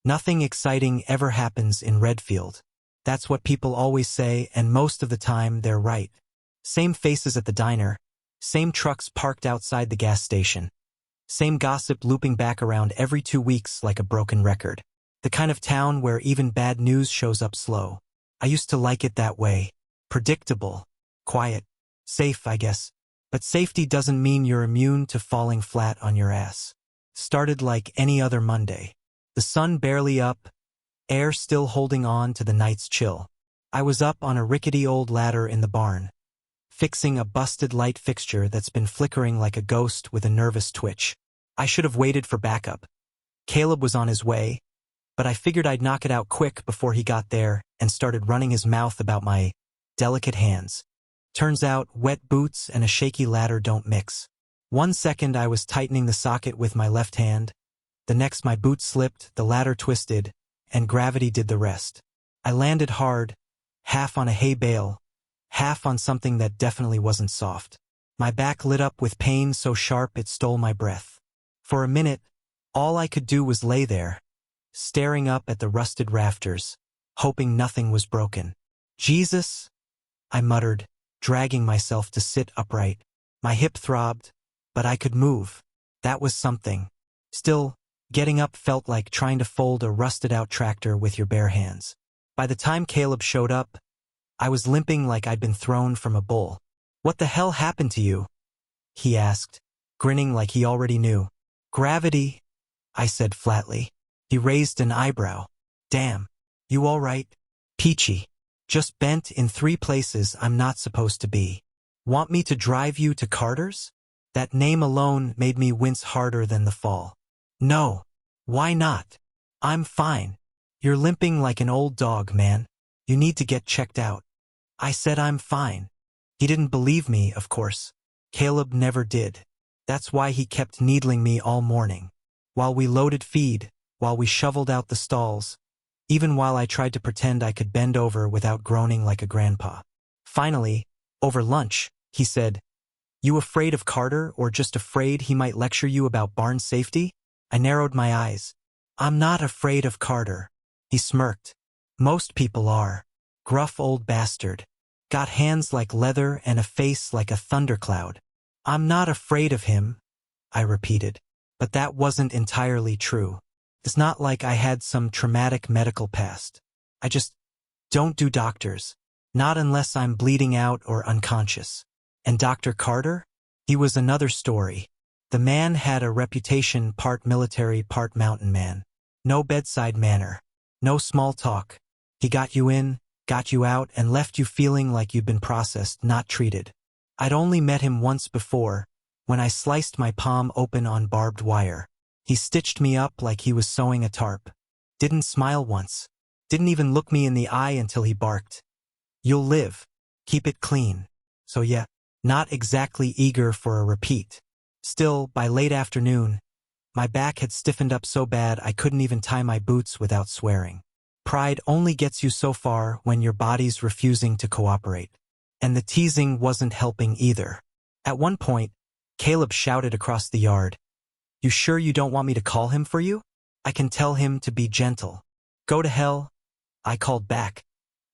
Nothing exciting ever happens in Redfield. That's what people always say, and most of the time they're right. Same faces at the diner, same trucks parked outside the gas station, same gossip looping back around every 2 weeks like a broken record. The kind of town where even bad news shows up slow. I used to like it that way. Predictable, quiet, safe, I guess. But safety doesn't mean you're immune to falling flat on your ass. Started like any other Monday. The sun barely up, air still holding on to the night's chill. I was up on a rickety old ladder in the barn, fixing a busted light fixture that's been flickering like a ghost with a nervous twitch. I should have waited for backup. Caleb was on his way, but I figured I'd knock it out quick before he got there and started running his mouth about my delicate hands. Turns out wet boots and a shaky ladder don't mix. 1 second I was tightening the socket with my left hand, the next my boot slipped, the ladder twisted, and gravity did the rest. I landed hard, half on a hay bale, half on something that definitely wasn't soft. My back lit up with pain so sharp it stole my breath. For a minute, all I could do was lay there, staring up at the rusted rafters, hoping nothing was broken. Jesus, I muttered, dragging myself to sit upright. My hip throbbed, but I could move. That was something. Still, getting up felt like trying to fold a rusted-out tractor with your bare hands. By the time Caleb showed up, I was limping like I'd been thrown from a bull. "What the hell happened to you?" he asked, grinning like he already knew. "Gravity," I said flatly. He raised an eyebrow. "Damn. You all right?" "Peachy. Just bent in 3 places I'm not supposed to be." "Want me to drive you to Carter's?" That name alone made me wince harder than the fall. "No. Why not? I'm fine. You're limping like an old dog, man. You need to get checked out." I said I'm fine. He didn't believe me, of course. Caleb never did. That's why he kept needling me all morning. While we loaded feed, while we shoveled out the stalls, even while I tried to pretend I could bend over without groaning like a grandpa. Finally, over lunch, he said, "You afraid of Carter or just afraid he might lecture you about barn safety?" I narrowed my eyes. "I'm not afraid of Carter." He smirked. "Most people are. Gruff old bastard. Got hands like leather and a face like a thundercloud." "I'm not afraid of him," I repeated. But that wasn't entirely true. It's not like I had some traumatic medical past. I just don't do doctors. Not unless I'm bleeding out or unconscious. And Dr. Carter? He was another story. The man had a reputation, part military, part mountain man. No bedside manner. No small talk. He got you in, got you out, and left you feeling like you'd been processed, not treated. I'd only met him once before, when I sliced my palm open on barbed wire. He stitched me up like he was sewing a tarp. Didn't smile once. Didn't even look me in the eye until he barked. "You'll live. Keep it clean." So yeah, not exactly eager for a repeat. Still, by late afternoon, my back had stiffened up so bad I couldn't even tie my boots without swearing. Pride only gets you so far when your body's refusing to cooperate. And the teasing wasn't helping either. At one point, Caleb shouted across the yard, "You sure you don't want me to call him for you? I can tell him to be gentle." "Go to hell," I called back.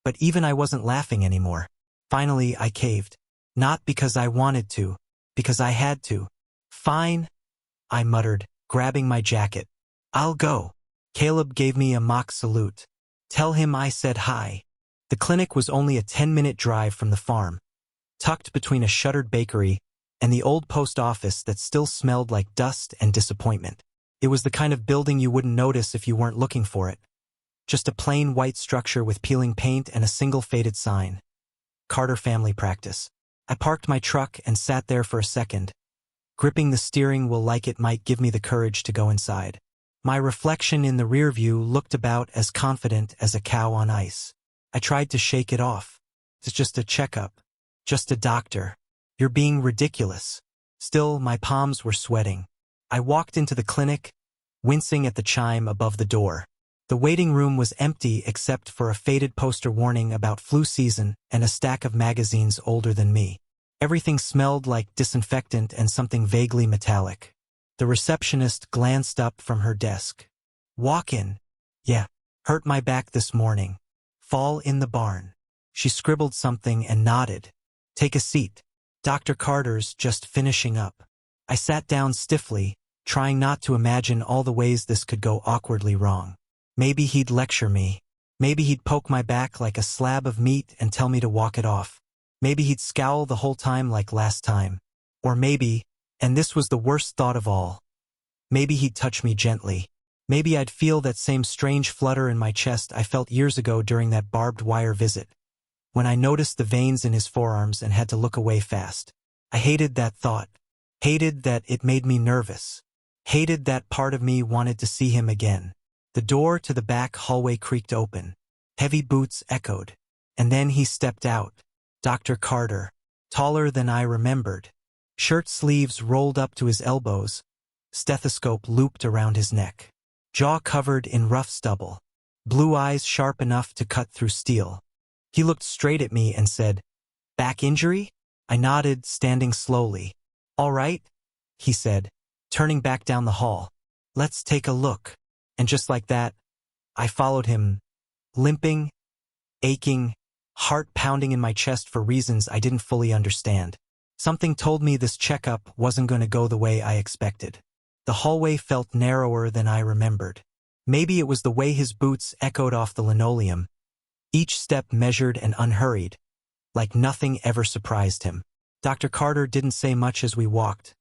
But even I wasn't laughing anymore. Finally, I caved. Not because I wanted to, because I had to. "Fine," I muttered, grabbing my jacket. "I'll go." Caleb gave me a mock salute. "Tell him I said hi." The clinic was only a 10-minute drive from the farm, tucked between a shuttered bakery and the old post office that still smelled like dust and disappointment. It was the kind of building you wouldn't notice if you weren't looking for it. Just a plain white structure with peeling paint and a single faded sign. Carter Family Practice. I parked my truck and sat there for a second, gripping the steering wheel like it might give me the courage to go inside. My reflection in the rear view looked about as confident as a cow on ice. I tried to shake it off. "It's just a checkup. Just a doctor. You're being ridiculous." Still, my palms were sweating. I walked into the clinic, wincing at the chime above the door. The waiting room was empty except for a faded poster warning about flu season and a stack of magazines older than me. Everything smelled like disinfectant and something vaguely metallic. The receptionist glanced up from her desk. "Walk in. Yeah. Hurt my back this morning. Fall in the barn. She scribbled something and nodded. Take a seat. Dr. Carter's just finishing up. I sat down stiffly, trying not to imagine all the ways this could go awkwardly wrong. Maybe he'd lecture me. Maybe he'd poke my back like a slab of meat and tell me to walk it off. Maybe he'd scowl the whole time like last time. Or maybe, and this was the worst thought of all, maybe he'd touch me gently. Maybe I'd feel that same strange flutter in my chest I felt years ago during that barbed wire visit, when I noticed the veins in his forearms and had to look away fast. I hated that thought. Hated that it made me nervous. Hated that part of me wanted to see him again. The door to the back hallway creaked open. Heavy boots echoed. And then he stepped out. Dr. Carter. Taller than I remembered. Shirt sleeves rolled up to his elbows. Stethoscope looped around his neck. Jaw covered in rough stubble. Blue eyes sharp enough to cut through steel. He looked straight at me and said, "Back injury?" I nodded, standing slowly. "All right," he said, turning back down the hall. "Let's take a look." And just like that, I followed him, limping, aching, heart pounding in my chest for reasons I didn't fully understand. Something told me this checkup wasn't going to go the way I expected. The hallway felt narrower than I remembered. Maybe it was the way his boots echoed off the linoleum, each step measured and unhurried, like nothing ever surprised him. Dr. Carter didn't say much as we walked,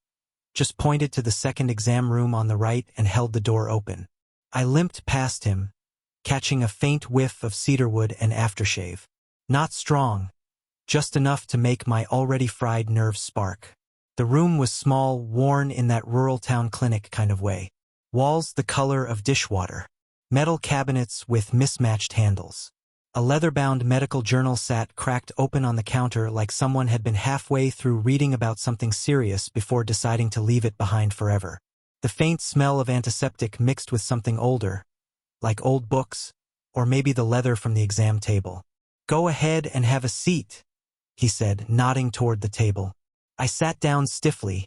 just pointed to the second exam room on the right and held the door open. I limped past him, catching a faint whiff of cedarwood and aftershave. Not strong, just enough to make my already fried nerves spark. The room was small, worn in that rural town clinic kind of way. Walls the color of dishwater. Metal cabinets with mismatched handles. A leather-bound medical journal sat cracked open on the counter like someone had been halfway through reading about something serious before deciding to leave it behind forever. The faint smell of antiseptic mixed with something older, like old books, or maybe the leather from the exam table. "Go ahead and have a seat," he said, nodding toward the table. I sat down stiffly,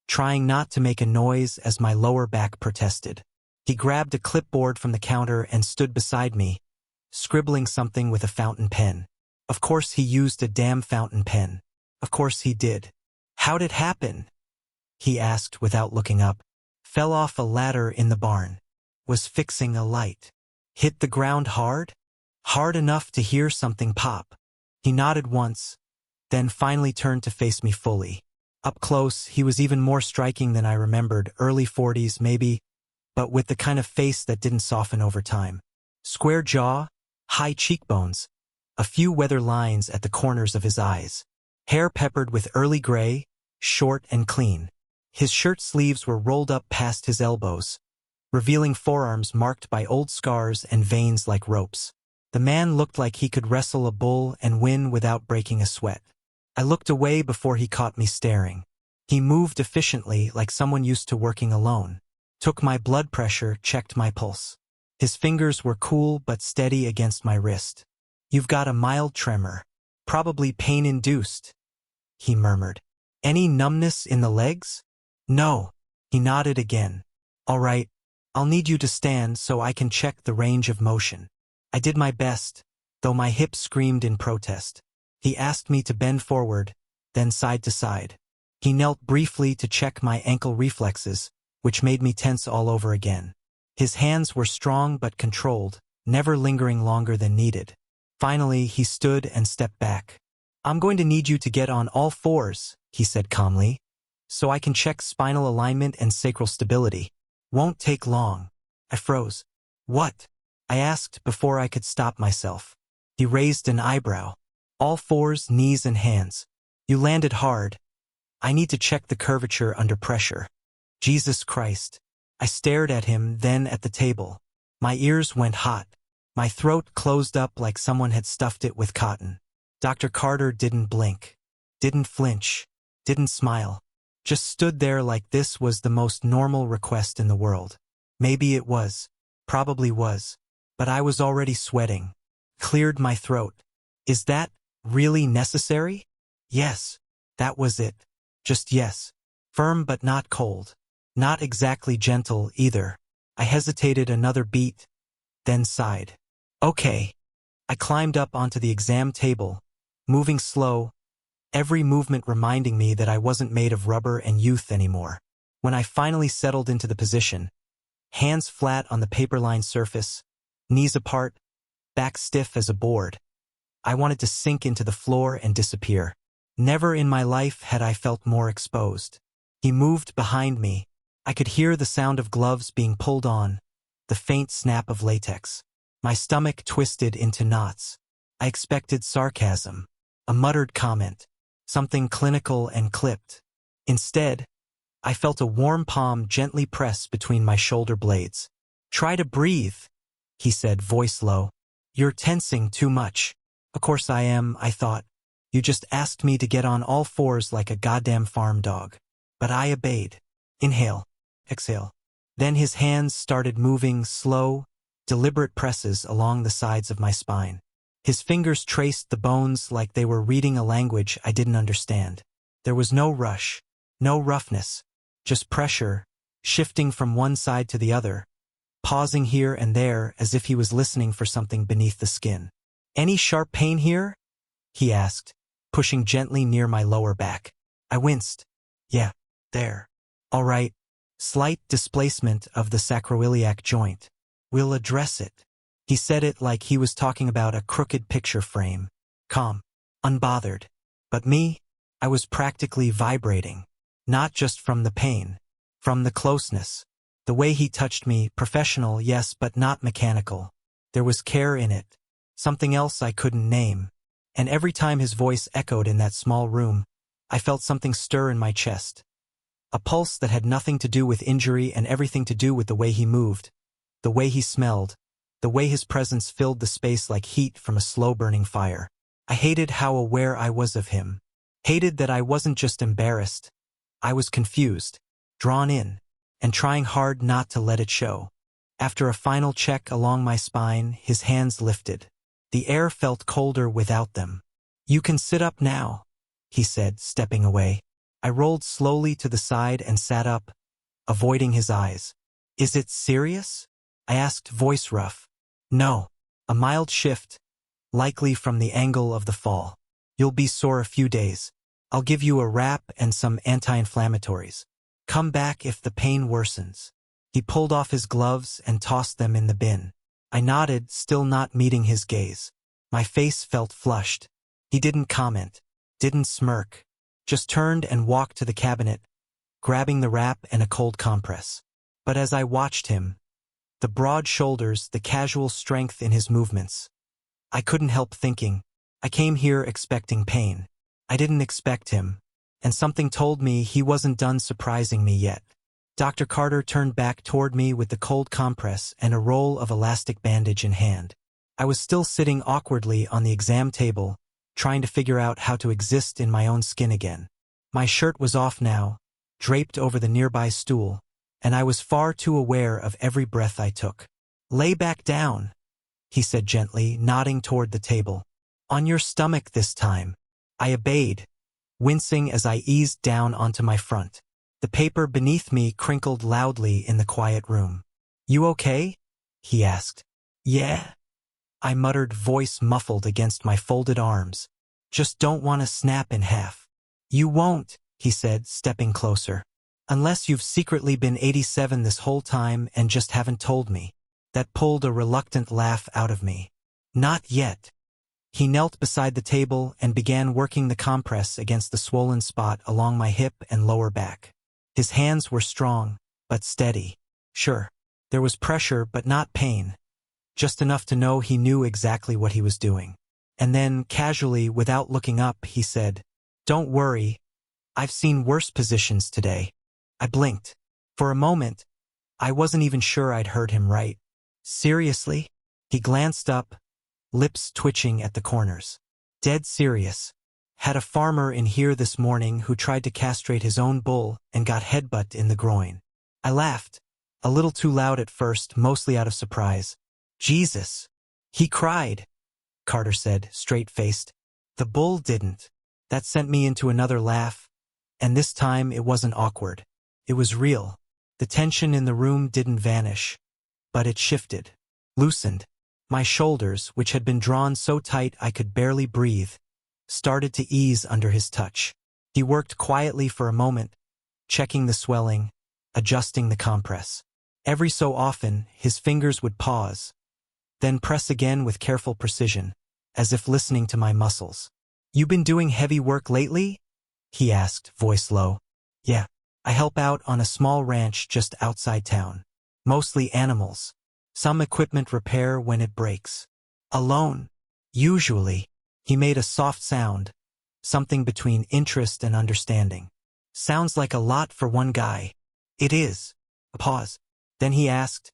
trying not to make a noise as my lower back protested. He grabbed a clipboard from the counter and stood beside me, scribbling something with a fountain pen. Of course he used a damn fountain pen. Of course he did. "How'd it happen?" he asked without looking up. "Fell off a ladder in the barn. Was fixing a light. Hit the ground hard? Hard enough to hear something pop." He nodded once, then finally turned to face me fully. Up close, he was even more striking than I remembered, early 40s maybe, but with the kind of face that didn't soften over time. Square jaw, high cheekbones, a few weather lines at the corners of his eyes. Hair peppered with early gray, short and clean. His shirt sleeves were rolled up past his elbows, revealing forearms marked by old scars and veins like ropes. The man looked like he could wrestle a bull and win without breaking a sweat. I looked away before he caught me staring. He moved efficiently like someone used to working alone. Took my blood pressure, checked my pulse. His fingers were cool but steady against my wrist. "You've got a mild tremor. Probably pain-induced," he murmured. "Any numbness in the legs?" "No." He nodded again. "All right, I'll need you to stand so I can check the range of motion." I did my best, though my hips screamed in protest. He asked me to bend forward, then side to side. He knelt briefly to check my ankle reflexes, which made me tense all over again. His hands were strong but controlled, never lingering longer than needed. Finally, he stood and stepped back. "I'm going to need you to get on all fours," he said calmly, "so I can check spinal alignment and sacral stability. Won't take long." I froze. "What?" I asked before I could stop myself. He raised an eyebrow. "All fours, knees and hands. You landed hard. I need to check the curvature under pressure." Jesus Christ. I stared at him, then at the table. My ears went hot. My throat closed up like someone had stuffed it with cotton. Dr. Carter didn't blink, didn't flinch, didn't smile. Just stood there like this was the most normal request in the world. Maybe it was. Probably was. But I was already sweating. Cleared my throat. "Is that really necessary?" Yes. That was it. Just yes. Firm but not cold. Not exactly gentle either. I hesitated another beat, then sighed. Okay. I climbed up onto the exam table, moving slow, every movement reminding me that I wasn't made of rubber and youth anymore. When I finally settled into the position, hands flat on the paper-lined surface, knees apart, back stiff as a board, I wanted to sink into the floor and disappear. Never in my life had I felt more exposed. He moved behind me. I could hear the sound of gloves being pulled on, the faint snap of latex. My stomach twisted into knots. I expected sarcasm, a muttered comment, something clinical and clipped. Instead, I felt a warm palm gently press between my shoulder blades. "Try to breathe," he said, voice low. "You're tensing too much." Of course I am, I thought. You just asked me to get on all fours like a goddamn farm dog. But I obeyed. Inhale, exhale. Then his hands started moving slow, deliberate presses along the sides of my spine. His fingers traced the bones like they were reading a language I didn't understand. There was no rush, no roughness, just pressure, shifting from one side to the other, pausing here and there as if he was listening for something beneath the skin. "Any sharp pain here?" he asked, pushing gently near my lower back. I winced. "Yeah, there." "All right." Slight displacement of the sacroiliac joint. "We'll address it." He said it like he was talking about a crooked picture frame. Calm, unbothered. But me, I was practically vibrating. Not just from the pain, from the closeness. The way he touched me, professional, yes, but not mechanical. There was care in it. Something else I couldn't name. And every time his voice echoed in that small room, I felt something stir in my chest. A pulse that had nothing to do with injury and everything to do with the way he moved, the way he smelled, the way his presence filled the space like heat from a slow-burning fire. I hated how aware I was of him. Hated that I wasn't just embarrassed. I was confused, drawn in, and trying hard not to let it show. After a final check along my spine, his hands lifted. The air felt colder without them. "You can sit up now," he said, stepping away. I rolled slowly to the side and sat up, avoiding his eyes. "Is it serious?" I asked, voice rough. "No." A mild shift, likely from the angle of the fall. "You'll be sore a few days. I'll give you a wrap and some anti-inflammatories. Come back if the pain worsens." He pulled off his gloves and tossed them in the bin. I nodded, still not meeting his gaze. My face felt flushed. He didn't comment, didn't smirk, just turned and walked to the cabinet, grabbing the wrap and a cold compress. But as I watched him, the broad shoulders, the casual strength in his movements, I couldn't help thinking, I came here expecting pain. I didn't expect him, and something told me he wasn't done surprising me yet. Dr. Carter turned back toward me with the cold compress and a roll of elastic bandage in hand. I was still sitting awkwardly on the exam table, trying to figure out how to exist in my own skin again. My shirt was off now, draped over the nearby stool, and I was far too aware of every breath I took. "Lay back down," he said gently, nodding toward the table. "On your stomach this time." I obeyed, wincing as I eased down onto my front. The paper beneath me crinkled loudly in the quiet room. "You okay?" he asked. "Yeah," I muttered, voice muffled against my folded arms. "Just don't want to snap in half." "You won't," he said, stepping closer. "Unless you've secretly been 87 this whole time and just haven't told me." That pulled a reluctant laugh out of me. "Not yet." He knelt beside the table and began working the compress against the swollen spot along my hip and lower back. His hands were strong, but steady. Sure, there was pressure but not pain. Just enough to know he knew exactly what he was doing. And then, casually, without looking up, he said, "Don't worry, I've seen worse positions today." I blinked. For a moment, I wasn't even sure I'd heard him right. "Seriously?" He glanced up, lips twitching at the corners. "Dead serious. Had a farmer in here this morning who tried to castrate his own bull and got headbutt in the groin." I laughed, a little too loud at first, mostly out of surprise. "Jesus!" "He cried," Carter said, straight-faced. "The bull didn't." That sent me into another laugh, and this time it wasn't awkward. It was real. The tension in the room didn't vanish, but it shifted. loosened. My shoulders, which had been drawn so tight I could barely breathe, started to ease under his touch. He worked quietly for a moment, checking the swelling, adjusting the compress. Every so often, his fingers would pause, then press again with careful precision, as if listening to my muscles. "You been doing heavy work lately?" he asked, voice low. "Yeah. I help out on a small ranch just outside town. Mostly animals. Some equipment repair when it breaks. Alone. Usually." He made a soft sound, something between interest and understanding. "Sounds like a lot for one guy." "It is." A pause. Then he asked,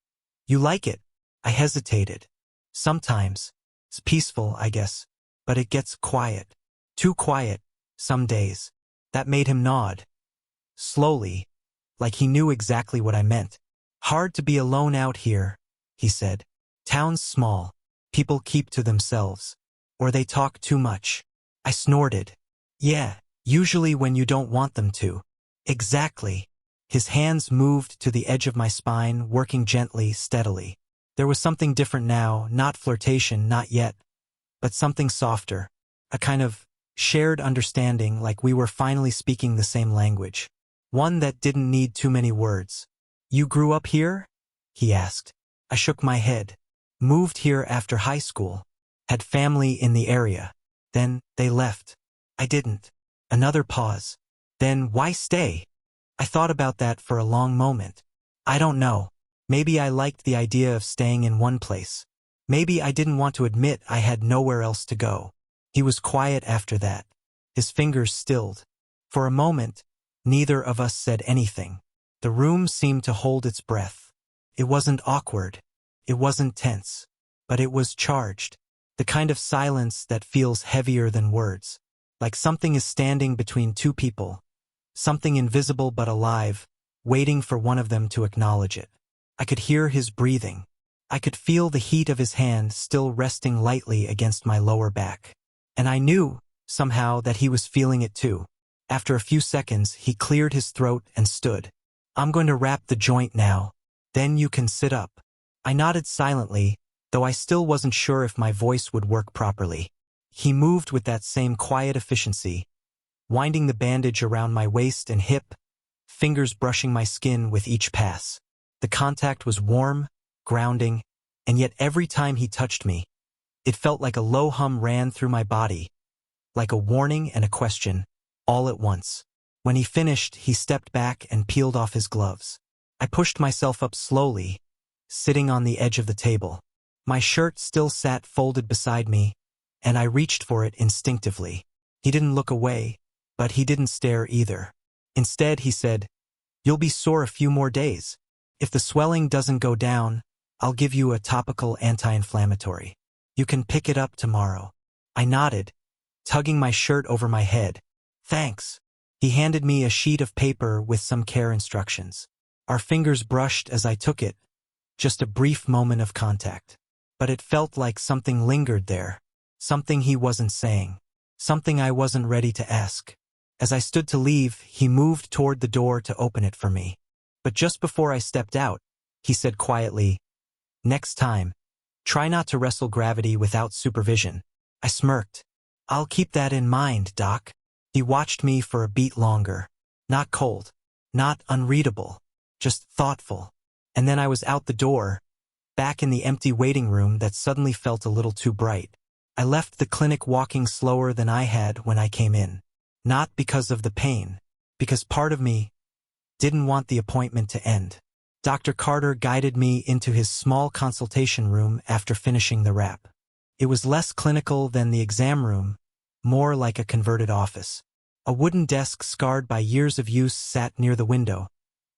"You like it?" I hesitated. "Sometimes. It's peaceful, I guess. But it gets quiet. Too quiet, some days." That made him nod. Slowly, like he knew exactly what I meant. "Hard to be alone out here," he said. "Town's small. People keep to themselves. Or they talk too much." I snorted. "Yeah, usually when you don't want them to." "Exactly." His hands moved to the edge of my spine, working gently, steadily. There was something different now, not flirtation, not yet, but something softer, a kind of shared understanding, like we were finally speaking the same language. One that didn't need too many words. "You grew up here?" he asked. I shook my head. "Moved here after high school. Had family in the area. Then they left." I didn't. Another pause. "Then why stay?" I thought about that for a long moment. I don't know. Maybe I liked the idea of staying in one place. Maybe I didn't want to admit I had nowhere else to go. He was quiet after that. His fingers stilled. For a moment, neither of us said anything. The room seemed to hold its breath. It wasn't awkward. It wasn't tense. But it was charged. The kind of silence that feels heavier than words. Like something is standing between two people. Something invisible but alive, waiting for one of them to acknowledge it. I could hear his breathing. I could feel the heat of his hand still resting lightly against my lower back. And I knew, somehow, that he was feeling it too. After a few seconds, he cleared his throat and stood. "I'm going to wrap the joint now. Then you can sit up." I nodded silently, though I still wasn't sure if my voice would work properly. He moved with that same quiet efficiency, winding the bandage around my waist and hip, fingers brushing my skin with each pass. The contact was warm, grounding, and yet every time he touched me, it felt like a low hum ran through my body, like a warning and a question, all at once. When he finished, he stepped back and peeled off his gloves. I pushed myself up slowly, sitting on the edge of the table. My shirt still sat folded beside me, and I reached for it instinctively. He didn't look away, but he didn't stare either. Instead, he said, "You'll be sore a few more days. If the swelling doesn't go down, I'll give you a topical anti-inflammatory. You can pick it up tomorrow." I nodded, tugging my shirt over my head. "Thanks." He handed me a sheet of paper with some care instructions. Our fingers brushed as I took it, just a brief moment of contact. But it felt like something lingered there, something he wasn't saying, something I wasn't ready to ask. As I stood to leave, he moved toward the door to open it for me. But just before I stepped out, he said quietly, "Next time, try not to wrestle gravity without supervision." I smirked. "I'll keep that in mind, Doc." He watched me for a beat longer. Not cold, not unreadable, just thoughtful. And then I was out the door, back in the empty waiting room that suddenly felt a little too bright. I left the clinic walking slower than I had when I came in. Not because of the pain, because part of me didn't want the appointment to end. Dr. Carter guided me into his small consultation room after finishing the wrap. It was less clinical than the exam room, more like a converted office. A wooden desk scarred by years of use sat near the window,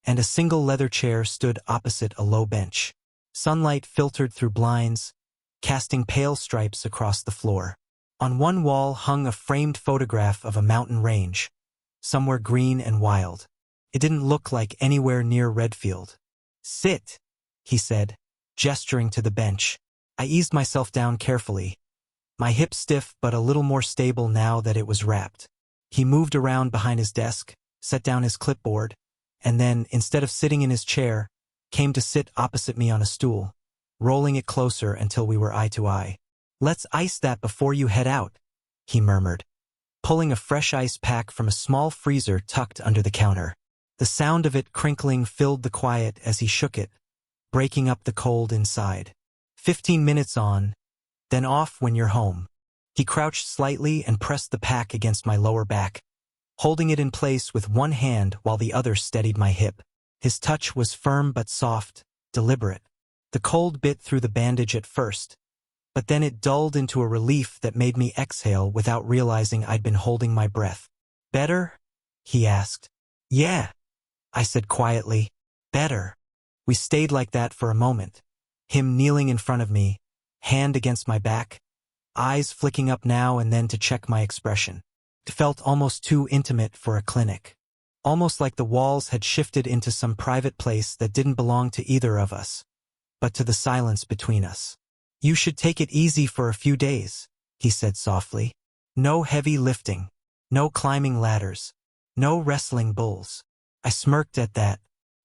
and a single leather chair stood opposite a low bench. Sunlight filtered through blinds, casting pale stripes across the floor. On one wall hung a framed photograph of a mountain range, somewhere green and wild. It didn't look like anywhere near Redfield. "Sit," he said, gesturing to the bench. I eased myself down carefully, my hips stiff but a little more stable now that it was wrapped. He moved around behind his desk, set down his clipboard, and then, instead of sitting in his chair, came to sit opposite me on a stool. rolling it closer until we were eye to eye. "Let's ice that before you head out," he murmured, pulling a fresh ice pack from a small freezer tucked under the counter. The sound of it crinkling filled the quiet as he shook it, breaking up the cold inside. 15 minutes on, then off when you're home." He crouched slightly and pressed the pack against my lower back, holding it in place with one hand while the other steadied my hip. His touch was firm but soft, deliberate. The cold bit through the bandage at first, but then it dulled into a relief that made me exhale without realizing I'd been holding my breath. "Better?" he asked. "Yeah," I said quietly. "Better." We stayed like that for a moment, him kneeling in front of me, hand against my back, eyes flicking up now and then to check my expression. It felt almost too intimate for a clinic. Almost like the walls had shifted into some private place that didn't belong to either of us, but to the silence between us. "You should take it easy for a few days," he said softly. "No heavy lifting, no climbing ladders, no wrestling bulls." I smirked at that.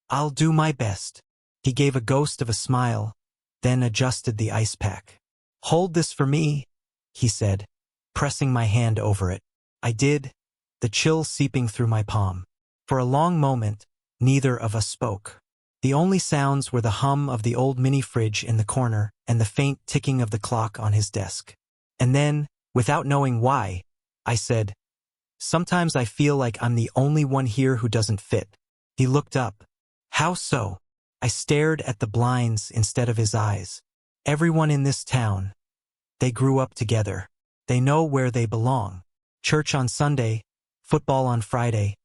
"I'll do my best." He gave a ghost of a smile, then adjusted the ice pack. "Hold this for me," he said, pressing my hand over it. I did, the chill seeping through my palm. For a long moment, neither of us spoke. The only sounds were the hum of the old mini-fridge in the corner and the faint ticking of the clock on his desk. And then, without knowing why, I said, "Sometimes I feel like I'm the only one here who doesn't fit." He looked up. "How so?" I stared at the blinds instead of his eyes. "Everyone in this town. They grew up together. They know where they belong. Church on Sunday, football on Friday,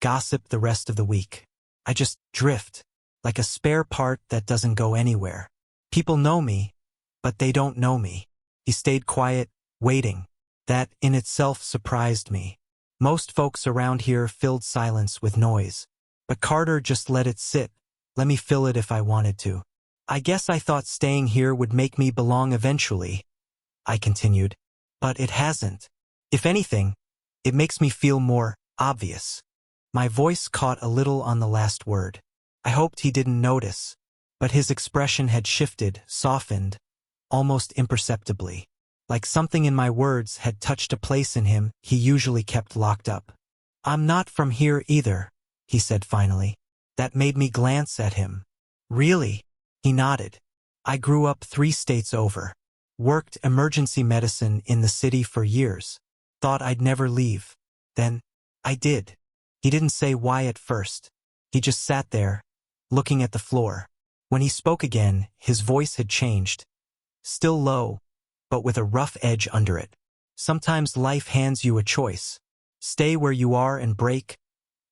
gossip the rest of the week. I just drift, like a spare part that doesn't go anywhere. People know me, but they don't know me." He stayed quiet, waiting. That in itself surprised me. Most folks around here filled silence with noise. But Carter just let it sit, let me fill it if I wanted to. "I guess I thought staying here would make me belong eventually," I continued. "But it hasn't. If anything, it makes me feel more obvious." My voice caught a little on the last word. I hoped he didn't notice, but his expression had shifted, softened, almost imperceptibly. Like something in my words had touched a place in him he usually kept locked up. "I'm not from here either," he said finally. That made me glance at him. "Really?" He nodded. "I grew up 3 states over. Worked emergency medicine in the city for years. Thought I'd never leave. Then, I did." He didn't say why at first. He just sat there, looking at the floor. When he spoke again, his voice had changed. Still low, but with a rough edge under it. "Sometimes life hands you a choice. Stay where you are and break,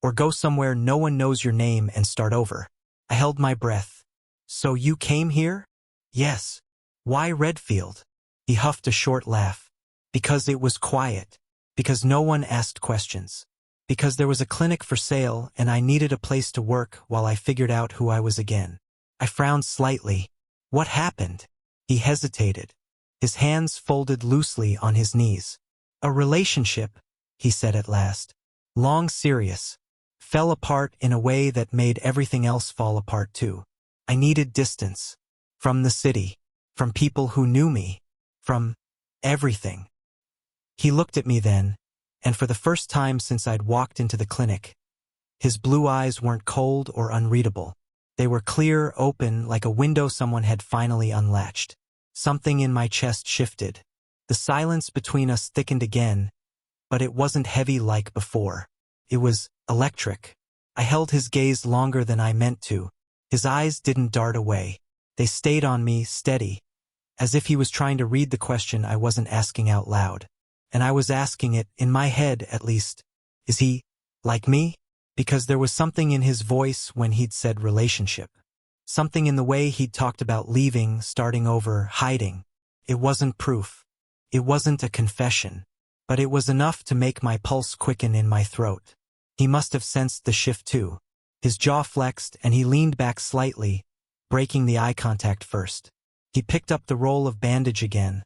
or go somewhere no one knows your name and start over." I held my breath. "So you came here?" "Yes." "Why Redfield?" He huffed a short laugh. "Because it was quiet. Because no one asked questions. Because there was a clinic for sale and I needed a place to work while I figured out who I was again." I frowned slightly. "What happened?" He hesitated, his hands folded loosely on his knees. "A relationship," he said at last. "Long serious. Fell apart in a way that made everything else fall apart too. I needed distance. From the city. From people who knew me. From everything." He looked at me then, and for the first time since I'd walked into the clinic, his blue eyes weren't cold or unreadable. They were clear, open, like a window someone had finally unlatched. Something in my chest shifted. The silence between us thickened again, but it wasn't heavy like before. It was electric. I held his gaze longer than I meant to. His eyes didn't dart away. They stayed on me, steady, as if he was trying to read the question I wasn't asking out loud. And I was asking it, in my head at least. Is he like me? Because there was something in his voice when he'd said relationship. Something in the way he'd talked about leaving, starting over, hiding. It wasn't proof. It wasn't a confession. But it was enough to make my pulse quicken in my throat. He must have sensed the shift too. His jaw flexed and he leaned back slightly, breaking the eye contact first. He picked up the roll of bandage again,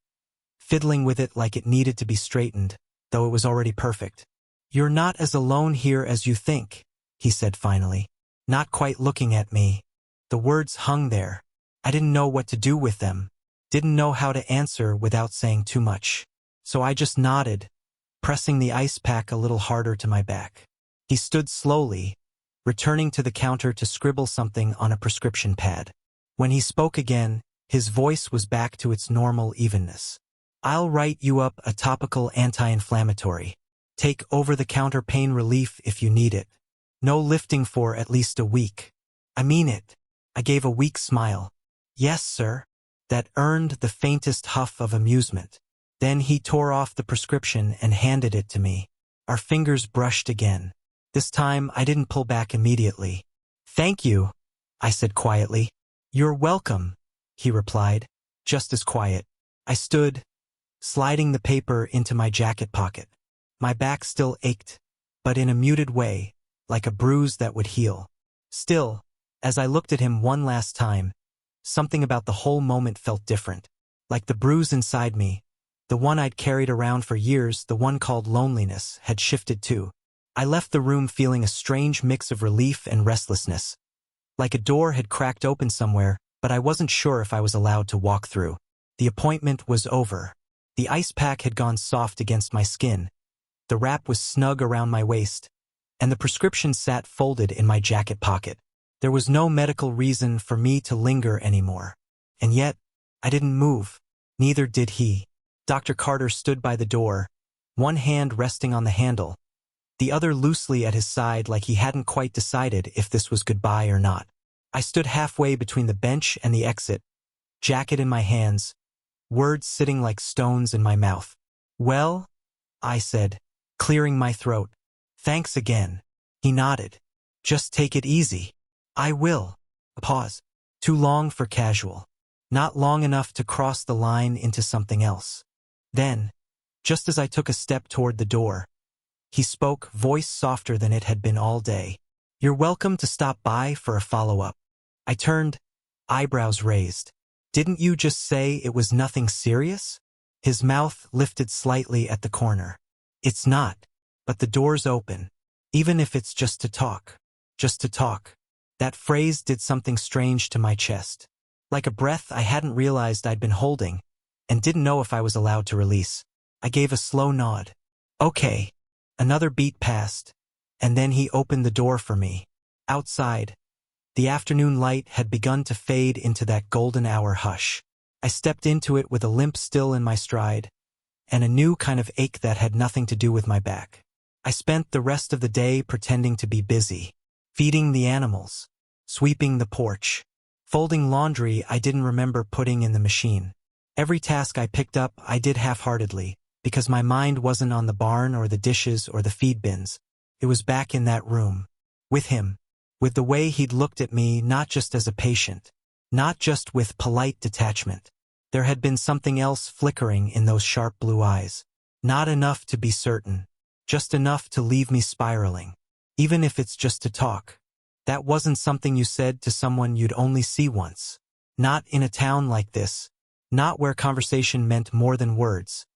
fiddling with it like it needed to be straightened, though it was already perfect. "You're not as alone here as you think," he said finally, not quite looking at me. The words hung there, I didn't know what to do with them, didn't know how to answer without saying too much. So I just nodded, pressing the ice pack a little harder to my back. He stood slowly, returning to the counter to scribble something on a prescription pad. When he spoke again, his voice was back to its normal evenness. I'll write you up a topical anti-inflammatory. Take over-the-counter pain relief if you need it. No lifting for at least a week. I mean it. I gave a weak smile. Yes, sir. That earned the faintest huff of amusement. Then he tore off the prescription and handed it to me. Our fingers brushed again. This time I didn't pull back immediately. Thank you, I said quietly. You're welcome, he replied, just as quiet. I stood, sliding the paper into my jacket pocket. My back still ached, but in a muted way, like a bruise that would heal. Still, as I looked at him one last time, something about the whole moment felt different. Like the bruise inside me, the one I'd carried around for years, the one called loneliness, had shifted too. I left the room feeling a strange mix of relief and restlessness. Like a door had cracked open somewhere, but I wasn't sure if I was allowed to walk through. The appointment was over. The ice pack had gone soft against my skin. The wrap was snug around my waist, and the prescription sat folded in my jacket pocket. There was no medical reason for me to linger anymore. And yet, I didn't move. Neither did he. Dr. Carter stood by the door, one hand resting on the handle, the other loosely at his side like he hadn't quite decided if this was goodbye or not. I stood halfway between the bench and the exit, jacket in my hands, words sitting like stones in my mouth. Well, I said, clearing my throat. Thanks again. He nodded. Just take it easy. I will. A pause. Too long for casual. Not long enough to cross the line into something else. Then, just as I took a step toward the door, he spoke, voice softer than it had been all day. You're welcome to stop by for a follow-up. I turned, eyebrows raised. Didn't you just say it was nothing serious? His mouth lifted slightly at the corner. It's not, but the door's open. Even if it's just to talk. Just to talk. That phrase did something strange to my chest. Like a breath I hadn't realized I'd been holding, and didn't know if I was allowed to release. I gave a slow nod. Okay. Another beat passed, and then he opened the door for me. Outside, the afternoon light had begun to fade into that golden hour hush. I stepped into it with a limp still in my stride, and a new kind of ache that had nothing to do with my back. I spent the rest of the day pretending to be busy, feeding the animals, sweeping the porch, folding laundry I didn't remember putting in the machine. Every task I picked up I did half-heartedly, because my mind wasn't on the barn or the dishes or the feed bins. It was back in that room, with him, with the way he'd looked at me not just as a patient, not just with polite detachment. There had been something else flickering in those sharp blue eyes. Not enough to be certain, just enough to leave me spiraling. Even if it's just to talk. That wasn't something you said to someone you'd only see once. Not in a town like this. Not where conversation meant more than words.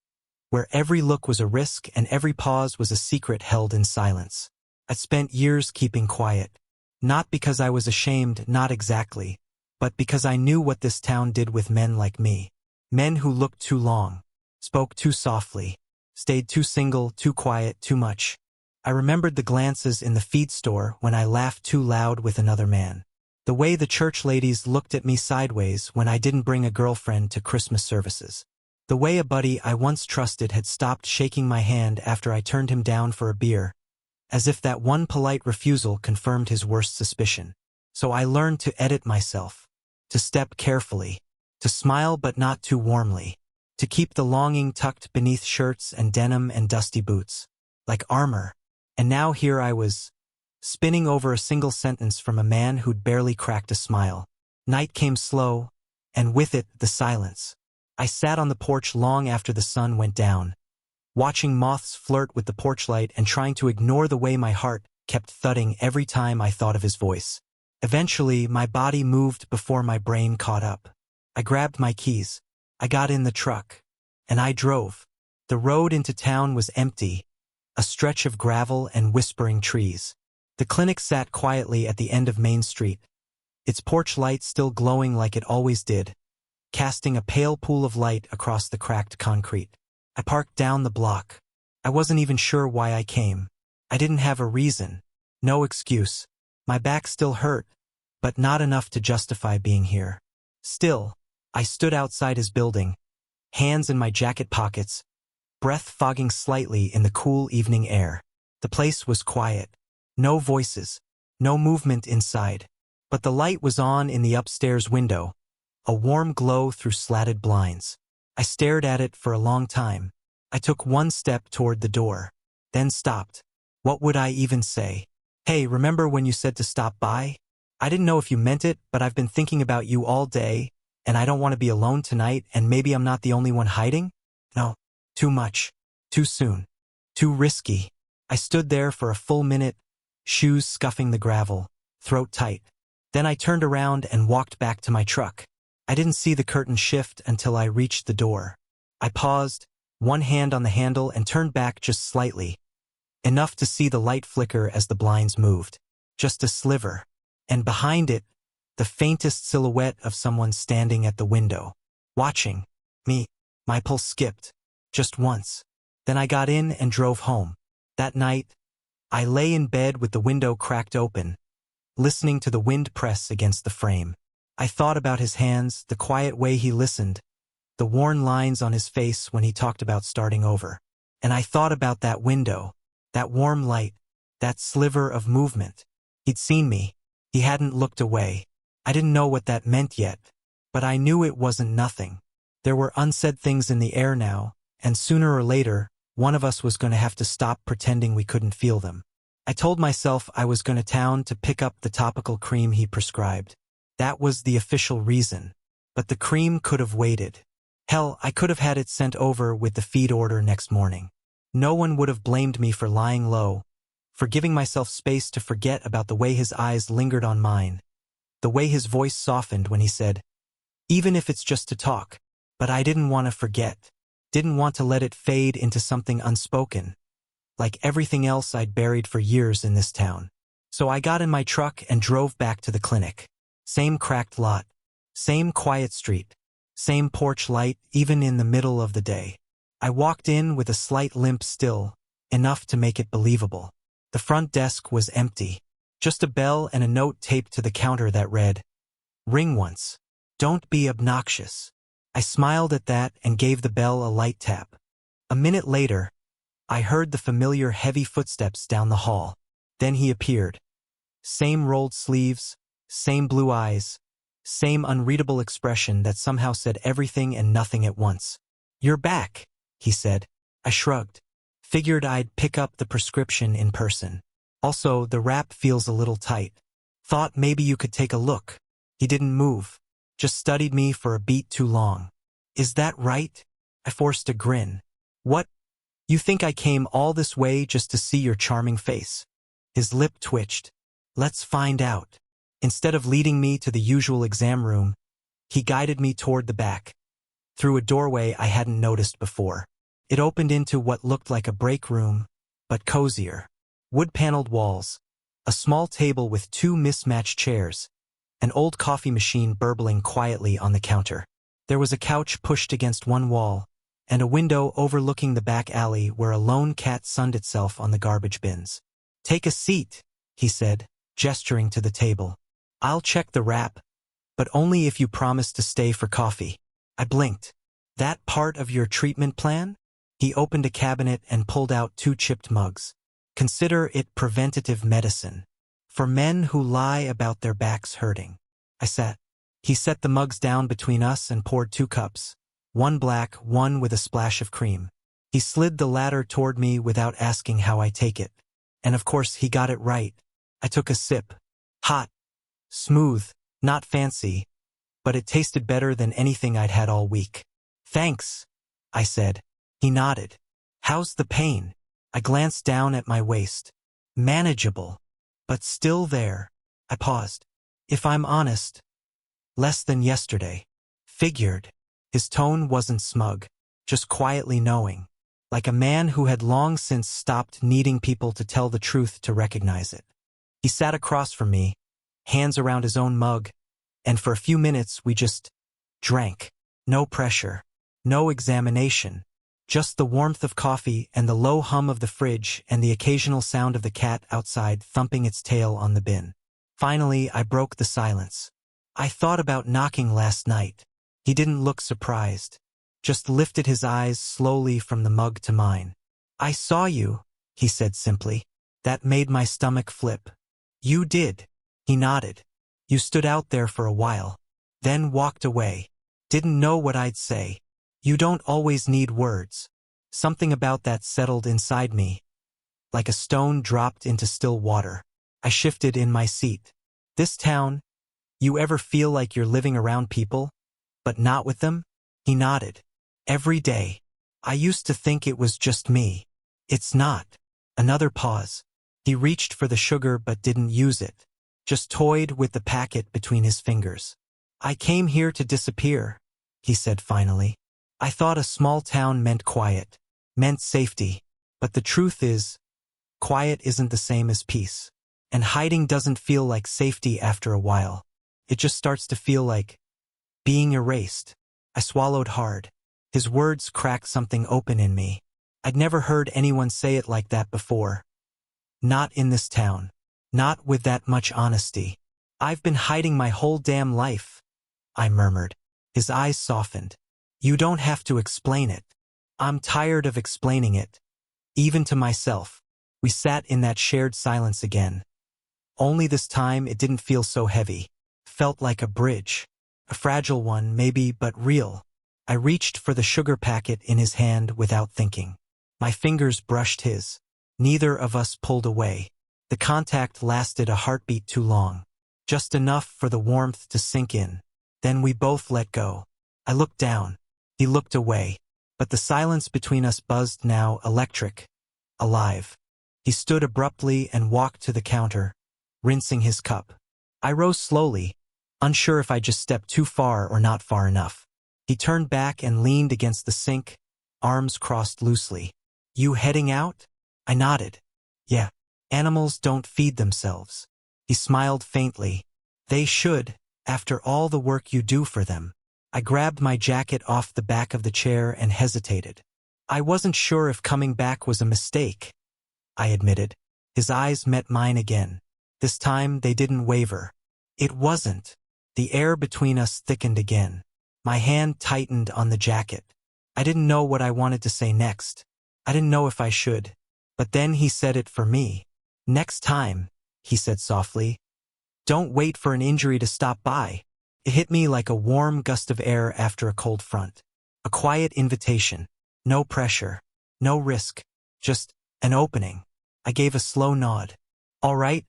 Where every look was a risk and every pause was a secret held in silence. I'd spent years keeping quiet. Not because I was ashamed, not exactly, but because I knew what this town did with men like me. Men who looked too long, spoke too softly, stayed too single, too quiet, too much. I remembered the glances in the feed store when I laughed too loud with another man. The way the church ladies looked at me sideways when I didn't bring a girlfriend to Christmas services. The way a buddy I once trusted had stopped shaking my hand after I turned him down for a beer, as if that one polite refusal confirmed his worst suspicion. So I learned to edit myself, to step carefully, to smile but not too warmly, to keep the longing tucked beneath shirts and denim and dusty boots, like armor. And now here I was, spinning over a single sentence from a man who'd barely cracked a smile. Night came slow, and with it the silence. I sat on the porch long after the sun went down, watching moths flirt with the porch light and trying to ignore the way my heart kept thudding every time I thought of his voice. Eventually, my body moved before my brain caught up. I grabbed my keys. I got in the truck. And I drove. The road into town was empty, a stretch of gravel and whispering trees. The clinic sat quietly at the end of Main Street, its porch light still glowing like it always did, casting a pale pool of light across the cracked concrete. I parked down the block. I wasn't even sure why I came. I didn't have a reason. No excuse. My back still hurt, but not enough to justify being here. Still, I stood outside his building, hands in my jacket pockets, breath fogging slightly in the cool evening air. The place was quiet. No voices, no movement inside. But the light was on in the upstairs window, a warm glow through slatted blinds. I stared at it for a long time. I took one step toward the door, then stopped. What would I even say? Hey, remember when you said to stop by? I didn't know if you meant it, but I've been thinking about you all day, and I don't want to be alone tonight, and maybe I'm not the only one hiding? No. Too much. Too soon. Too risky. I stood there for a full minute, shoes scuffing the gravel, throat tight. Then I turned around and walked back to my truck. I didn't see the curtain shift until I reached the door. I paused, one hand on the handle, and turned back just slightly, enough to see the light flicker as the blinds moved. Just a sliver. And behind it, the faintest silhouette of someone standing at the window, watching me. My pulse skipped. Just once. Then I got in and drove home. That night, I lay in bed with the window cracked open, listening to the wind press against the frame. I thought about his hands, the quiet way he listened, the worn lines on his face when he talked about starting over. And I thought about that window, that warm light, that sliver of movement. He'd seen me. He hadn't looked away. I didn't know what that meant yet, but I knew it wasn't nothing. There were unsaid things in the air now, and sooner or later, one of us was going to have to stop pretending we couldn't feel them. I told myself I was going to town to pick up the topical cream he prescribed. That was the official reason. But the cream could have waited. Hell, I could have had it sent over with the feed order next morning. No one would have blamed me for lying low, for giving myself space to forget about the way his eyes lingered on mine, the way his voice softened when he said, even if it's just to talk. But I didn't want to forget. Didn't want to let it fade into something unspoken, like everything else I'd buried for years in this town. So I got in my truck and drove back to the clinic. Same cracked lot, same quiet street, same porch light even in the middle of the day. I walked in with a slight limp still, enough to make it believable. The front desk was empty. Just a bell and a note taped to the counter that read, "Ring once. Don't be obnoxious." I smiled at that and gave the bell a light tap. A minute later, I heard the familiar heavy footsteps down the hall. Then he appeared. Same rolled sleeves, same blue eyes, same unreadable expression that somehow said everything and nothing at once. "You're back," he said. I shrugged. Figured I'd pick up the prescription in person. Also, the wrap feels a little tight. Thought maybe you could take a look. He didn't move. Just studied me for a beat too long. "Is that right?" I forced a grin. "What? You think I came all this way just to see your charming face?" His lip twitched. "Let's find out." Instead of leading me to the usual exam room, he guided me toward the back, through a doorway I hadn't noticed before. It opened into what looked like a break room, but cozier. Wood-paneled walls, a small table with two mismatched chairs, an old coffee machine burbling quietly on the counter. There was a couch pushed against one wall, and a window overlooking the back alley where a lone cat sunned itself on the garbage bins. "Take a seat," he said, gesturing to the table. "I'll check the wrap, but only if you promise to stay for coffee." I blinked. "That part of your treatment plan?" He opened a cabinet and pulled out two chipped mugs. "Consider it preventative medicine. For men who lie about their backs hurting." I sat. He set the mugs down between us and poured two cups, one black, one with a splash of cream. He slid the latter toward me without asking how I take it. And of course he got it right. I took a sip. Hot. Smooth. Not fancy. But it tasted better than anything I'd had all week. "Thanks," I said. He nodded. "How's the pain?" I glanced down at my waist. "Manageable. But still there." I paused. "If I'm honest, less than yesterday." Figured. His tone wasn't smug, just quietly knowing, like a man who had long since stopped needing people to tell the truth to recognize it. He sat across from me, hands around his own mug, and for a few minutes we just drank. No pressure, no examination, just the warmth of coffee and the low hum of the fridge and the occasional sound of the cat outside thumping its tail on the bin. Finally, I broke the silence. I thought about knocking last night. He didn't look surprised, just lifted his eyes slowly from the mug to mine. I saw you, he said simply. That made my stomach flip. You did. He nodded. You stood out there for a while, then walked away. Didn't know what I'd say. You don't always need words. Something about that settled inside me, like a stone dropped into still water. I shifted in my seat. This town, you ever feel like you're living around people, but not with them? He nodded. Every day. I used to think it was just me. It's not. Another pause. He reached for the sugar but didn't use it. Just toyed with the packet between his fingers. I came here to disappear, he said finally. I thought a small town meant quiet, meant safety. But the truth is, quiet isn't the same as peace. And hiding doesn't feel like safety after a while. It just starts to feel like being erased. I swallowed hard. His words cracked something open in me. I'd never heard anyone say it like that before. Not in this town. Not with that much honesty. I've been hiding my whole damn life, I murmured. His eyes softened. You don't have to explain it. I'm tired of explaining it. Even to myself. We sat in that shared silence again. Only this time it didn't feel so heavy. Felt like a bridge. A fragile one, maybe, but real. I reached for the sugar packet in his hand without thinking. My fingers brushed his. Neither of us pulled away. The contact lasted a heartbeat too long. Just enough for the warmth to sink in. Then we both let go. I looked down. He looked away. But the silence between us buzzed now, electric. Alive. He stood abruptly and walked to the counter, rinsing his cup. I rose slowly, unsure if I just stepped too far or not far enough. He turned back and leaned against the sink, arms crossed loosely. You heading out? I nodded. Yeah. Animals don't feed themselves. He smiled faintly. They should, after all the work you do for them. I grabbed my jacket off the back of the chair and hesitated. I wasn't sure if coming back was a mistake, I admitted. His eyes met mine again. This time they didn't waver. It wasn't. The air between us thickened again. My hand tightened on the jacket. I didn't know what I wanted to say next. I didn't know if I should. But then he said it for me. Next time, he said softly, don't wait for an injury to stop by. It hit me like a warm gust of air after a cold front. A quiet invitation. No pressure. No risk. Just an opening. I gave a slow nod. All right,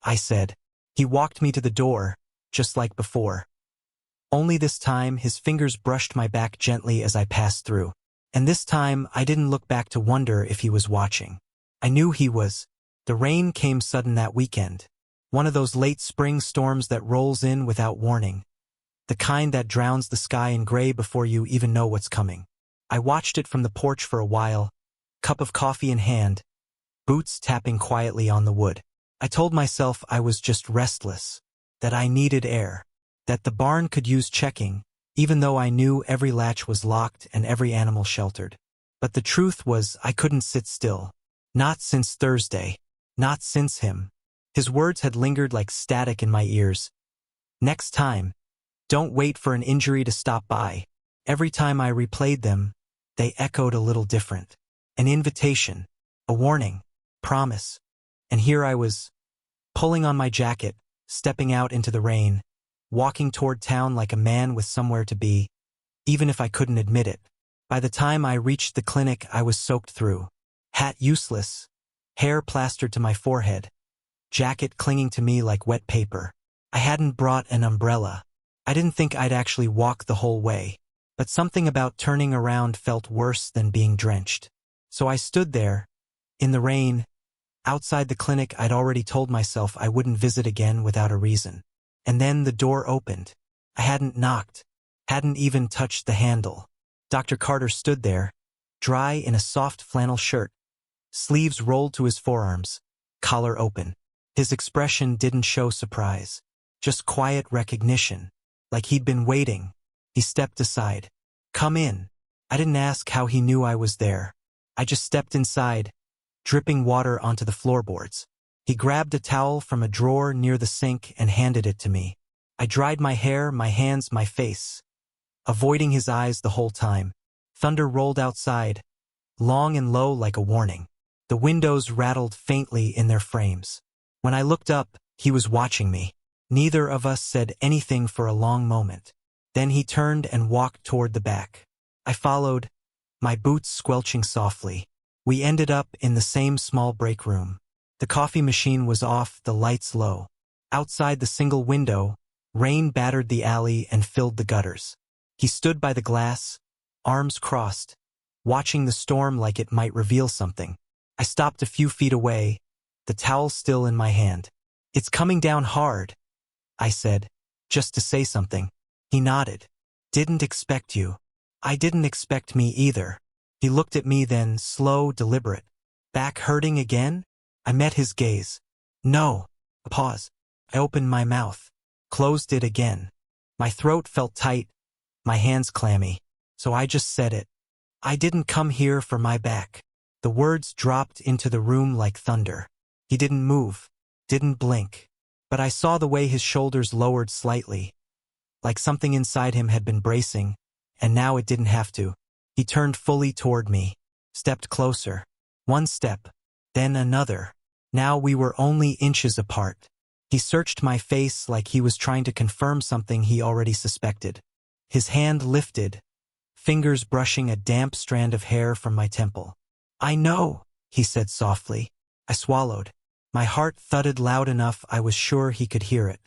I said. He walked me to the door, just like before. Only this time his fingers brushed my back gently as I passed through. And this time I didn't look back to wonder if he was watching. I knew he was. The rain came sudden that weekend. One of those late spring storms that rolls in without warning. The kind that drowns the sky in gray before you even know what's coming. I watched it from the porch for a while, cup of coffee in hand, boots tapping quietly on the wood. I told myself I was just restless, that I needed air, that the barn could use checking, even though I knew every latch was locked and every animal sheltered. But the truth was I couldn't sit still. Not since Thursday. Not since him. His words had lingered like static in my ears. Next time. Don't wait for an injury to stop by. Every time I replayed them, they echoed a little different. An invitation. A warning. Promise. And here I was, pulling on my jacket, stepping out into the rain, walking toward town like a man with somewhere to be, even if I couldn't admit it. By the time I reached the clinic, I was soaked through. Hat useless, hair plastered to my forehead, jacket clinging to me like wet paper. I hadn't brought an umbrella. I didn't think I'd actually walk the whole way, but something about turning around felt worse than being drenched. So I stood there, in the rain. Outside the clinic, I'd already told myself I wouldn't visit again without a reason. And then the door opened. I hadn't knocked, hadn't even touched the handle. Dr. Carter stood there, dry in a soft flannel shirt, sleeves rolled to his forearms, collar open. His expression didn't show surprise. Just quiet recognition. Like he'd been waiting. He stepped aside. "Come in." I didn't ask how he knew I was there. I just stepped inside, dripping water onto the floorboards. He grabbed a towel from a drawer near the sink and handed it to me. I dried my hair, my hands, my face, avoiding his eyes the whole time. Thunder rolled outside, long and low like a warning. The windows rattled faintly in their frames. When I looked up, he was watching me. Neither of us said anything for a long moment. Then he turned and walked toward the back. I followed, my boots squelching softly. We ended up in the same small break room. The coffee machine was off, the lights low. Outside the single window, rain battered the alley and filled the gutters. He stood by the glass, arms crossed, watching the storm like it might reveal something. I stopped a few feet away, the towel still in my hand. "It's coming down hard," I said, just to say something. He nodded. "Didn't expect you." I didn't expect me either. He looked at me then, slow, deliberate. "Back hurting again?" I met his gaze. "No." A pause. I opened my mouth, closed it again. My throat felt tight, my hands clammy. So I just said it. "I didn't come here for my back." The words dropped into the room like thunder. He didn't move, didn't blink. But I saw the way his shoulders lowered slightly, like something inside him had been bracing, and now it didn't have to. He turned fully toward me, stepped closer. One step, then another. Now we were only inches apart. He searched my face like he was trying to confirm something he already suspected. His hand lifted, fingers brushing a damp strand of hair from my temple. "I know," he said softly. I swallowed. My heart thudded loud enough I was sure he could hear it.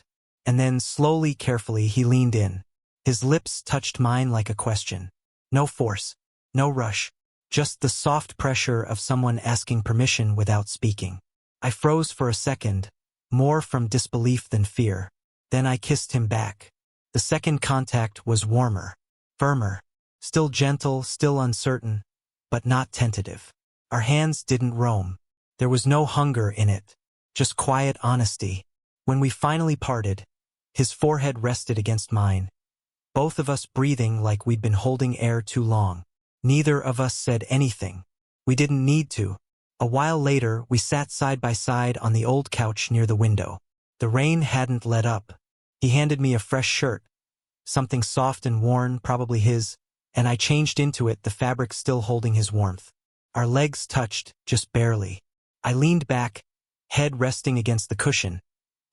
And then, slowly, carefully, he leaned in. His lips touched mine like a question. No force, no rush, just the soft pressure of someone asking permission without speaking. I froze for a second, more from disbelief than fear. Then I kissed him back. The second contact was warmer, firmer, still gentle, still uncertain, but not tentative. Our hands didn't roam. There was no hunger in it, just quiet honesty. When we finally parted, his forehead rested against mine, both of us breathing like we'd been holding air too long. Neither of us said anything. We didn't need to. A while later, we sat side by side on the old couch near the window. The rain hadn't let up. He handed me a fresh shirt, something soft and worn, probably his, and I changed into it, the fabric still holding his warmth. Our legs touched, just barely. I leaned back, head resting against the cushion,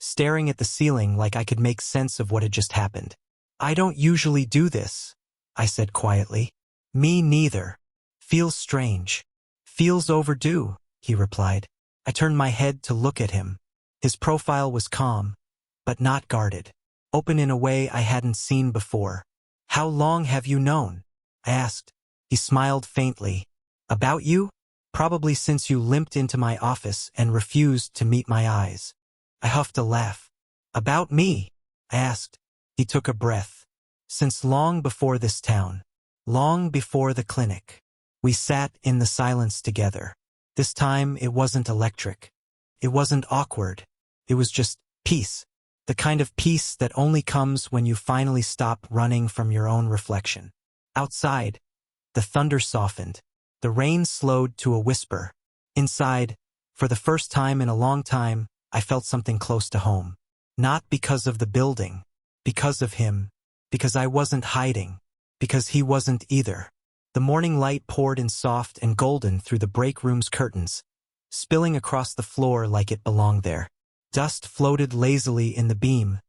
staring at the ceiling like I could make sense of what had just happened. "I don't usually do this," I said quietly. "Me neither. Feels strange. Feels overdue," he replied. I turned my head to look at him. His profile was calm, but not guarded, open in a way I hadn't seen before. "How long have you known?" I asked. He smiled faintly. "About you? Probably since you limped into my office and refused to meet my eyes." I huffed a laugh. "About me?" I asked. He took a breath. "Since long before this town. Long before the clinic." We sat in the silence together. This time it wasn't electric. It wasn't awkward. It was just peace. The kind of peace that only comes when you finally stop running from your own reflection. Outside, the thunder softened. The rain slowed to a whisper. Inside, for the first time in a long time, I felt something close to home. Not because of the building, because of him, because I wasn't hiding, because he wasn't either. The morning light poured in soft and golden through the break room's curtains, spilling across the floor like it belonged there. Dust floated lazily in the beam,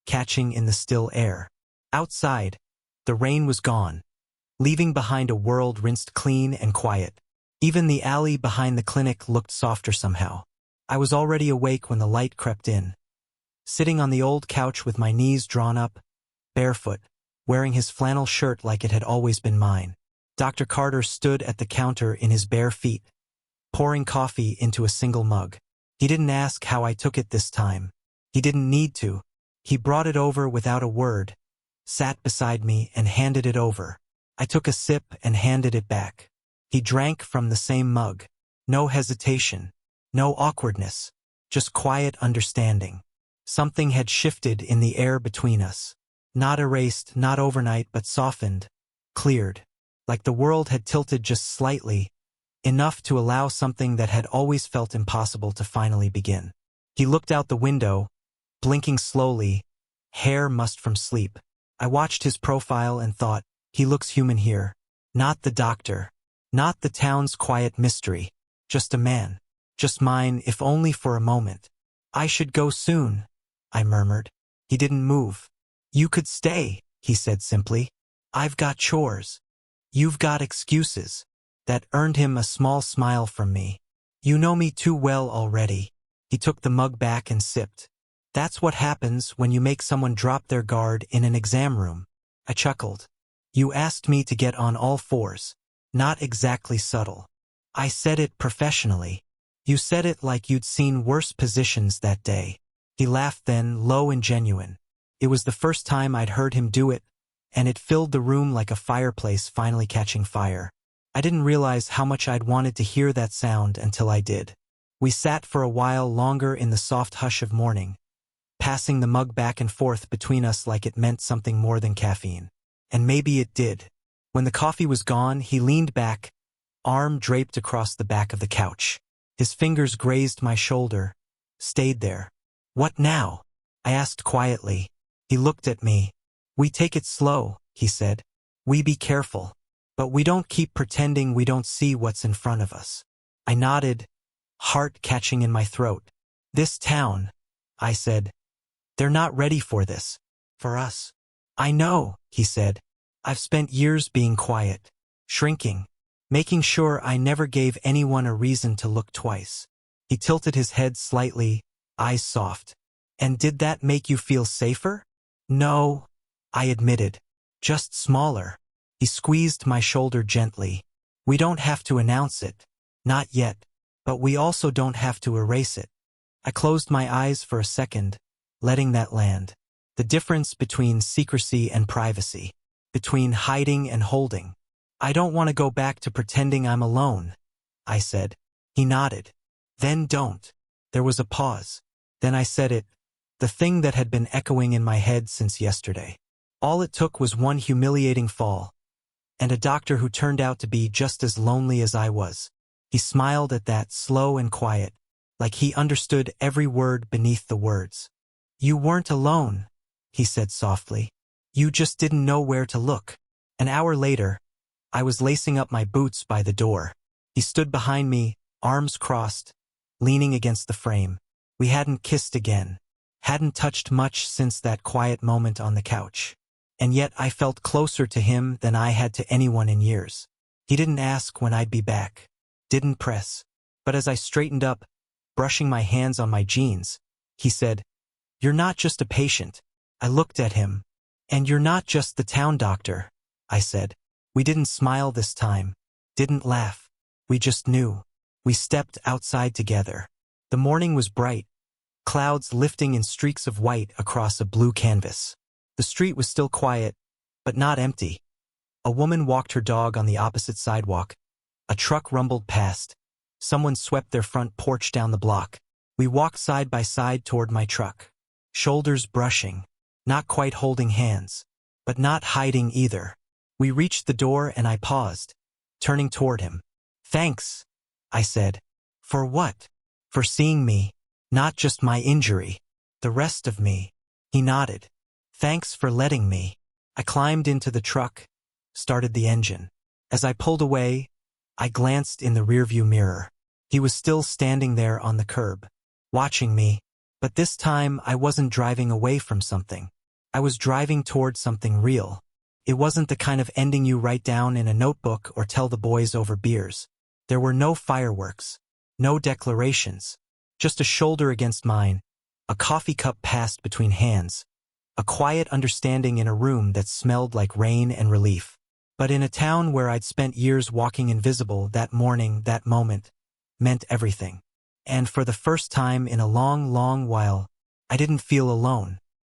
catching in the still air. Outside, the rain was gone, leaving behind a world rinsed clean and quiet. Even the alley behind the clinic looked softer somehow. I was already awake when the light crept in. Sitting on the old couch with my knees drawn up, barefoot, wearing his flannel shirt like it had always been mine. Dr. Carter stood at the counter in his bare feet, pouring coffee into a single mug. He didn't ask how I took it this time. He didn't need to. He brought it over without a word, sat beside me and handed it over. I took a sip and handed it back. He drank from the same mug. No hesitation, no awkwardness, just quiet understanding. Something had shifted in the air between us. Not erased, not overnight, but softened, cleared. Like the world had tilted just slightly, enough to allow something that had always felt impossible to finally begin. He looked out the window, blinking slowly, hair mussed from sleep. I watched his profile and thought, he looks human here. Not the doctor. Not the town's quiet mystery. Just a man. Just mine, if only for a moment. I should go soon, I murmured. He didn't move. You could stay, he said simply. I've got chores. You've got excuses. That earned him a small smile from me. You know me too well already. He took the mug back and sipped. That's what happens when you make someone drop their guard in an exam room. I chuckled. You asked me to get on all fours. Not exactly subtle. I said it professionally. You said it like you'd seen worse positions that day. He laughed then, low and genuine. It was the first time I'd heard him do it, and it filled the room like a fireplace finally catching fire. I didn't realize how much I'd wanted to hear that sound until I did. We sat for a while longer in the soft hush of morning, passing the mug back and forth between us like it meant something more than caffeine. And maybe it did. When the coffee was gone, he leaned back, arm draped across the back of the couch. His fingers grazed my shoulder, stayed there. What now? I asked quietly. He looked at me. We take it slow, he said. We be careful. But we don't keep pretending we don't see what's in front of us. I nodded, heart catching in my throat. This town, I said. They're not ready for this. For us. I know, he said. I've spent years being quiet, shrinking, making sure I never gave anyone a reason to look twice. He tilted his head slightly, eyes soft. And did that make you feel safer? No, I admitted. Just smaller. He squeezed my shoulder gently. We don't have to announce it. Not yet. But we also don't have to erase it. I closed my eyes for a second, letting that land. The difference between secrecy and privacy. Between hiding and holding. I don't want to go back to pretending I'm alone, I said. He nodded. Then don't. There was a pause. Then I said it, the thing that had been echoing in my head since yesterday. All it took was one humiliating fall, and a doctor who turned out to be just as lonely as I was. He smiled at that, slow and quiet, like he understood every word beneath the words. You weren't alone, he said softly. You just didn't know where to look. An hour later, I was lacing up my boots by the door. He stood behind me, arms crossed, leaning against the frame. We hadn't kissed again, hadn't touched much since that quiet moment on the couch. And yet I felt closer to him than I had to anyone in years. He didn't ask when I'd be back, didn't press. But as I straightened up, brushing my hands on my jeans, he said, You're not just a patient. I looked at him. And you're not just the town doctor, I said. We didn't smile this time, didn't laugh. We just knew. We stepped outside together. The morning was bright, clouds lifting in streaks of white across a blue canvas. The street was still quiet, but not empty. A woman walked her dog on the opposite sidewalk. A truck rumbled past. Someone swept their front porch down the block. We walked side by side toward my truck, shoulders brushing. Not quite holding hands, but not hiding either. We reached the door and I paused, turning toward him. Thanks, I said. For what? For seeing me, not just my injury, the rest of me. He nodded. Thanks for letting me. I climbed into the truck, started the engine. As I pulled away, I glanced in the rearview mirror. He was still standing there on the curb, watching me, but this time I wasn't driving away from something. I was driving toward something real. It wasn't the kind of ending you write down in a notebook or tell the boys over beers. There were no fireworks, no declarations, just a shoulder against mine, a coffee cup passed between hands, a quiet understanding in a room that smelled like rain and relief. But in a town where I'd spent years walking invisible, that morning, that moment, meant everything. And for the first time in a long, long while, I didn't feel alone.